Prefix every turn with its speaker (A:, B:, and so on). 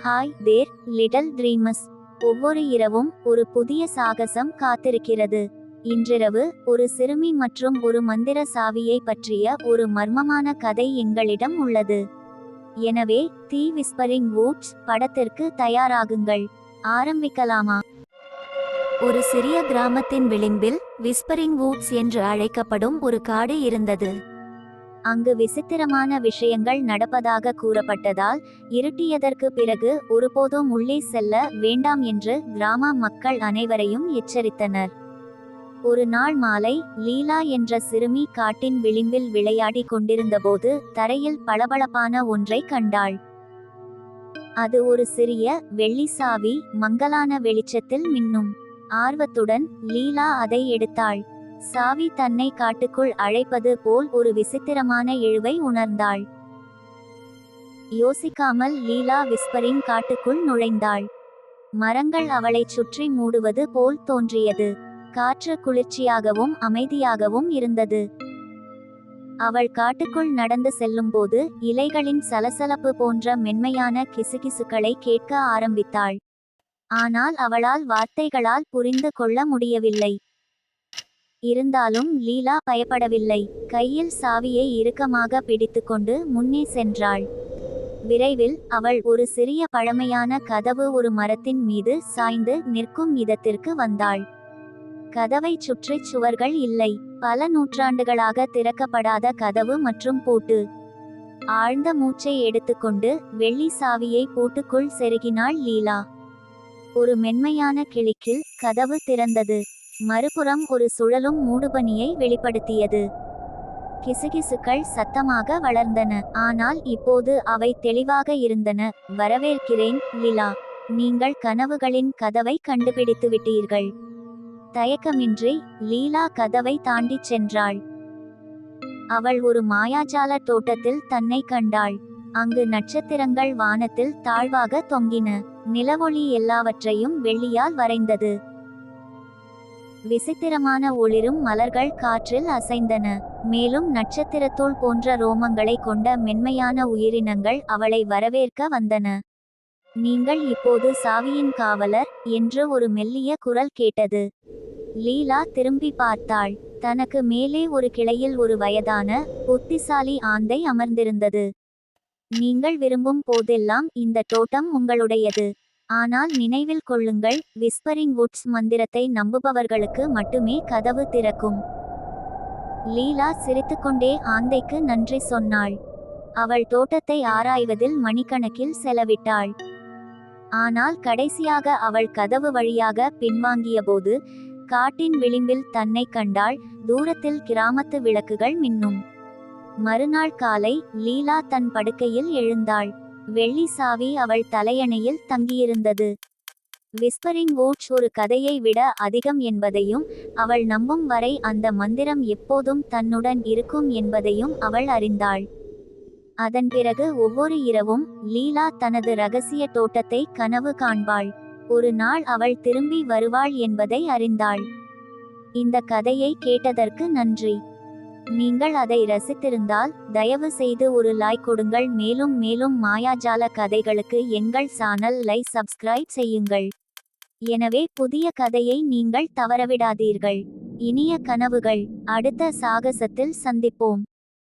A: Hi there little dreamers. ஒவ்வொரு இரவும் ஒரு புதிய சாகசம் காத்திருக்கிறது. இன்றிரவு ஒரு சிறுமி மற்றும் ஒரு மந்திர சாவியை பற்றிய ஒரு மர்மமான கதை எங்களிடம் உள்ளது. எனவே தி விஸ்பரிங் வூட்ஸ் படத்திற்கு தயாராகுங்கள். ஆரம்பிக்கலாமா? ஒரு சிறிய கிராமத்தின் விளிம்பில் விஸ்பரிங் வூட்ஸ் என்று அழைக்கப்படும் ஒரு காடு இருந்தது. அங்கு விசித்திரமான விஷயங்கள் நடப்பதாக கூறப்பட்டதால் இருட்டியதற்கு பிறகு ஒருபோதும் உள்ளே செல்ல வேண்டாம் என்று கிராம மக்கள் அனைவரையும் எச்சரித்தனர். ஒரு நாள் மாலை லீலா என்ற சிறுமி காட்டின் விளிம்பில் விளையாடி கொண்டிருந்தபோது தரையில் பளபளப்பான ஒன்றை கண்டாள். அது ஒரு சிறிய வெள்ளி சாவி, மங்கலான வெளிச்சத்தில் மின்னும். ஆர்வத்துடன் லீலா அதை எடுத்தாள். சாவி தன்னை காட்டுக்குள் அழைப்பது போல் ஒரு விசித்திரமான இழுவை உணர்ந்தாள். யோசிக்காமல் லீலா விஸ்பரிங் காட்டுக்குள் நுழைந்தாள். மரங்கள் அவளைச் சுற்றி மூடுவது போல் தோன்றியது. காற்று குளிர்ச்சியாகவும் அமைதியாகவும் இருந்தது. அவள் காட்டுக்குள் நடந்து செல்லும்போது இலைகளின் சலசலப்பு போன்ற மென்மையான கிசுகிசுக்களை கேட்க ஆரம்பித்தாள். ஆனால் அவளால் வார்த்தைகளால் புரிந்து கொள்ள முடியவில்லை. இருந்தாலும் லீலா பயப்படவில்லை. கையில் சாவியை இறுக்கமாக பிடித்துக்கொண்டு முன்னே சென்றாள். விரைவில் அவள் ஒரு சிறிய பழமையான கதவு ஒரு மரத்தின் மீது சாய்ந்து நிற்கும் இடத்திற்கு வந்தாள். கதவைச் சுற்றி சுவர்கள் இல்லை. பல நூற்றாண்டுகளாக திறக்கப்படாத கதவு மற்றும் பூட்டு. ஆழ்ந்த மூச்சை எடுத்துக்கொண்டு வெள்ளி சாவியை பூட்டுக்குள் செருகினாள் லீலா. ஒரு மென்மையான கிளிக்கில் கதவு திறந்தது. மறுபுறம் ஒரு சுழலும் மூடுபனியை வெளிப்படுத்தியது. கிசுகிசுக்கள் சத்தமாக வளர்ந்தன. ஆனால் இப்போது அவை தெளிவாக இருந்தன. வரவேற்கிறேன் லிலா. நீங்கள் கனவுகளின் கதவை கண்டுபிடித்துவிட்டீர்கள். தயக்கமின்றி லீலா கதவை தாண்டிச் சென்றாள். அவள் ஒரு மாயாஜால தோட்டத்தில் தன்னை கண்டாள். அங்கு நட்சத்திரங்கள் வானத்தில் தாழ்வாக தொங்கின. நிலவொளி எல்லாவற்றையும் வெள்ளியால் வரைந்தது. விசித்திரமான ஒளிரும் மலர்கள் காற்றில் அசைந்தன. மேலும் நட்சத்திரத்தோல் போன்ற ரோமங்களை கொண்ட மென்மையான உயிரினங்கள் அவளை வரவேற்க வந்தன. நீங்கள் இப்போது சாவியின் காவலர் என்று ஒரு மெல்லிய குரல் கேட்டது. லீலா திரும்பி பார்த்தாள். தனக்கு மேலே ஒரு கிளையில் ஒரு வயதான புத்திசாலி ஆந்தை அமர்ந்திருந்தது. நீங்கள் விரும்பும் போதெல்லாம் இந்த தோட்டம் உங்களுடையது. ஆனால் நினைவில் கொள்ளுங்கள், விஸ்பரிங் வுட்ஸ் மந்திரத்தை நம்புபவர்களுக்கு மட்டுமே கதவு திறக்கும். லீலா சிரித்துக்கொண்டே ஆந்தைக்கு நன்றி சொன்னாள். அவள் தோட்டத்தை ஆராய்வதில் மணிக்கணக்கில் செலவிட்டாள். ஆனால் கடைசியாக அவள் கதவு வழியாக பின்வாங்கியபோது காட்டின் விளிம்பில் தன்னை கண்டாள். தூரத்தில் கிராமத்து விளக்குகள் மின்னும். மறுநாள் காலை லீலா தன் படுக்கையில் எழுந்தாள். வெள்ளி சாவி அவள் தலையணையில் தங்கியிருந்தது. விஸ்பரிங் வூட்ஸ் ஒரு கதையை விட அதிகம் என்பதையும் அவள் நம்பும் வரை அந்த மந்திரம் எப்போதும் தன்னுடன் இருக்கும் என்பதையும் அவள் அறிந்தாள். அதன் பிறகு ஒவ்வொரு இரவும் லீலா தனது இரகசிய தோட்டத்தை கனவு காண்பாள். ஒரு நாள் அவள் திரும்பி வருவாள் என்பதை அறிந்தாள். இந்த கதையை கேட்டதற்கு நன்றி. நீங்கள் அதை ரசித்திருந்தால் தயவு செய்து ஒரு லைக் கொடுங்கள். மேலும் மேலும் மாயாஜால கதைகளுக்கு எங்கள் சேனலை சப்ஸ்கிரைப் செய்யுங்கள். எனவே புதிய கதையை நீங்கள் தவறவிடாதீர்கள். இனிய கனவுகள். அடுத்த சாகசத்தில் சந்திப்போம்.